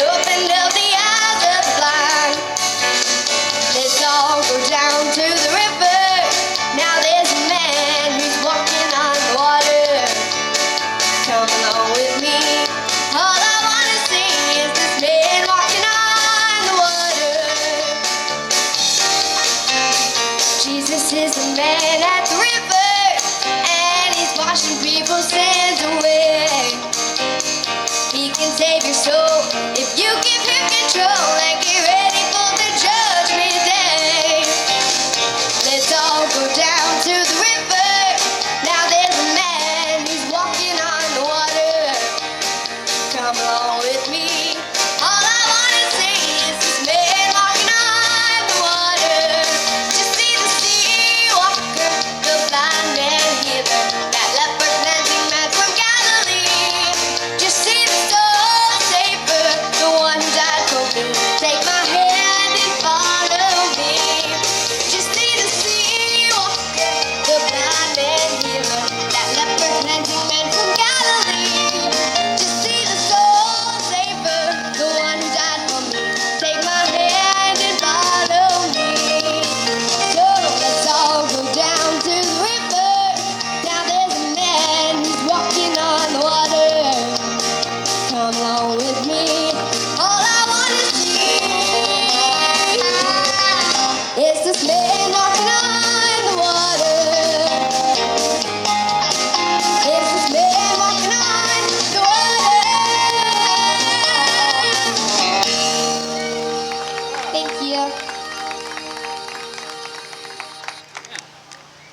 opened up the eyes of the blind. Let's all go down to the river. Now there's a man who's walking on water. Come along with me. All I wanna see is this man walking on the water. Jesus is the man at the river, and he's washing people's sins away. He can save your soul if you give him control and get ready for the judgment day. Let's all go down to the river. Now there's a man who's walking on the water. Come along with